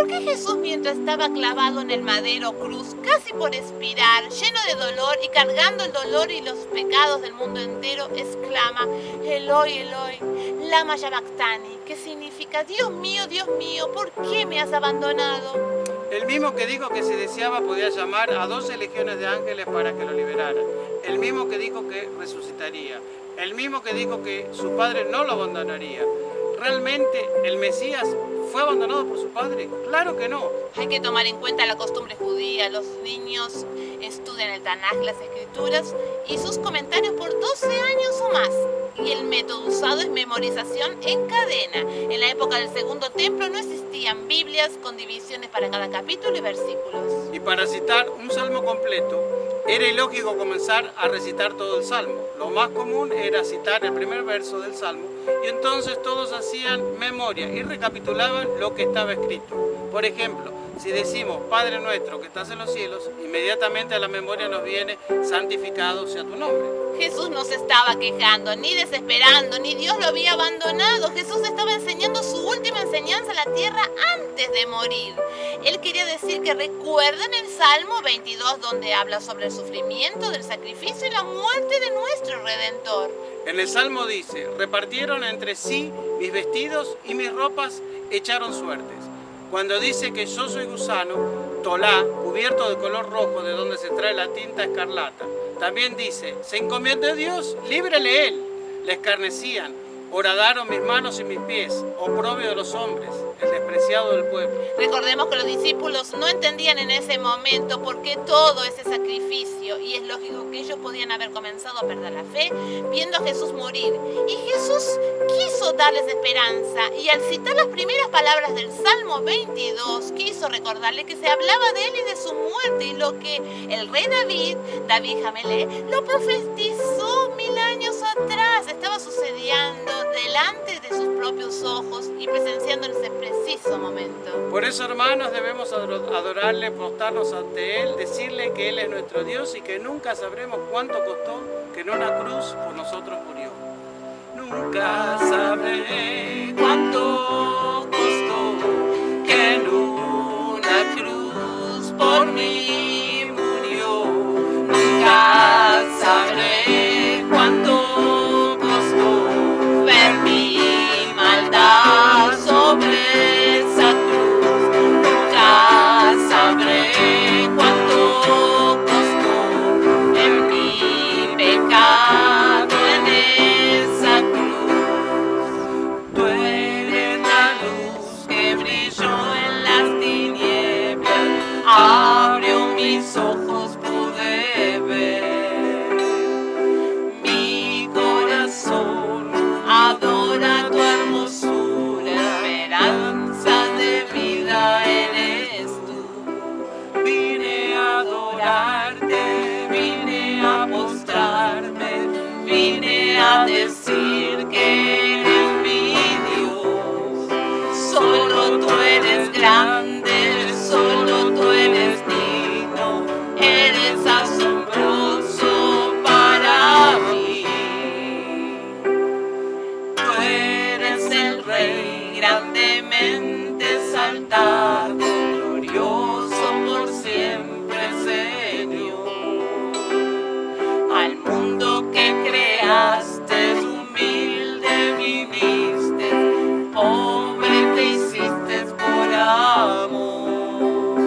¿Por qué Jesús, mientras estaba clavado en el madero cruz, casi por expirar, lleno de dolor y cargando el dolor y los pecados del mundo entero, exclama: Eloi, Eloi, lama sabactani, que significa: Dios mío, ¿por qué me has abandonado? El mismo que dijo que si deseaba podía llamar a 12 legiones de ángeles para que lo liberaran. El mismo que dijo que resucitaría. El mismo que dijo que su padre no lo abandonaría. ¿Realmente el Mesías fue abandonado por su padre? Claro que no. Hay que tomar en cuenta la costumbre judía. Los niños estudian el Tanaj, las Escrituras y sus comentarios por 12 años o más. Y el método usado es memorización en cadena. En la época del Segundo Templo no existían Biblias con divisiones para cada capítulo y versículos. Y para citar un salmo completo, era ilógico comenzar a recitar todo el salmo. Lo más común era citar el primer verso del salmo y entonces todos hacían memoria y recapitulaban lo que estaba escrito. Por ejemplo, si decimos Padre nuestro que estás en los cielos, inmediatamente a la memoria nos viene: santificado sea tu nombre. Jesús no se estaba quejando, ni desesperando, ni Dios lo había abandonado. Jesús estaba enseñando su última enseñanza a la tierra antes de morir. Él quería decir que recuerden el Salmo 22, donde habla sobre el sufrimiento, del sacrificio y la muerte de nuestro Redentor. En el Salmo dice: repartieron entre sí mis vestidos y mis ropas echaron suertes. Cuando dice que yo soy gusano, tolá, cubierto de color rojo de donde se trae la tinta escarlata. También dice: se encomiende a Dios, líbrele Él. Le escarnecían, horadaron mis manos y mis pies, oprobio de los hombres, el despreciado del pueblo. Recordemos que los discípulos no entendían en ese momento por qué todo ese sacrificio, y es lógico que ellos podían haber comenzado a perder la fe viendo a Jesús morir. Y Jesús quiso darles esperanza, y al citar las primeras palabras del Salmo 22, quiso recordarle que se hablaba de él y de su muerte, y lo que el rey David Jamelé, lo profetizó 1000 años atrás. Estaba sucediendo delante de sus propios ojos y presenciando en ese preciso momento. Por eso, hermanos, debemos adorarle, postrarnos ante Él, decirle que Él es nuestro Dios y que nunca sabremos cuánto costó que en una cruz por nosotros murió. Nunca sabré cuánto costó que en una cruz por mí murió. Nunca sabré cuánto costó ver mi maldad sobre esa cruz. Nunca sabré cuánto costó en mi pecado en esa cruz. Tú eres la luz que brilló en las tinieblas, abrió mis ojos, pude ver. Mi corazón adora tu hermosura, esperanza de vida eres tú. Vine a adorarte, vine a postrarme, vine a decir que eres mi Dios. Solo tú eres grande, solo tú eres digno, eres asombroso para mí. Tú eres el Rey grandemente exaltado, glorioso por siempre, Señor. Al mundo que creaste, humilde viniste, pobre te hiciste por amor.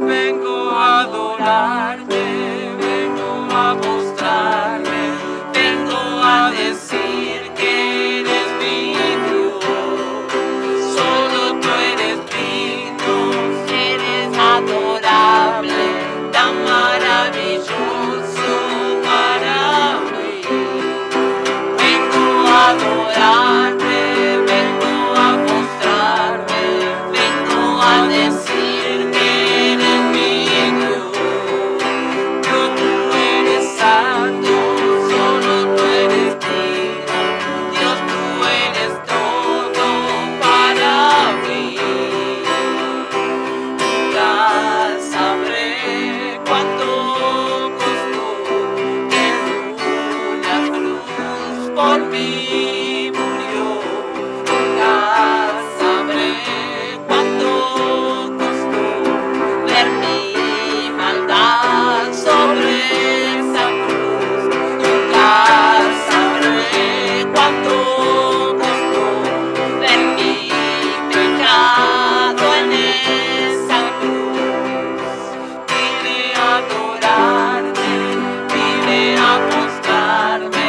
Vengo a adorarte, vengo a postrarme, vengo a decir que eres mi Dios. Solo tú eres mi esa cruz. Vine a adorarte, vine a postrarme,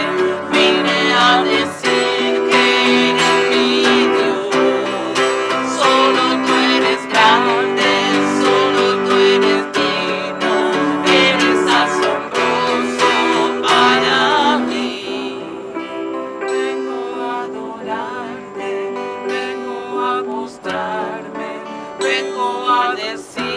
vine a decir que eres mi Dios. Solo tú eres grande, solo tú eres digno, eres asombroso para mí. Vengo a adorarte, vengo a postrarme, vengo a decir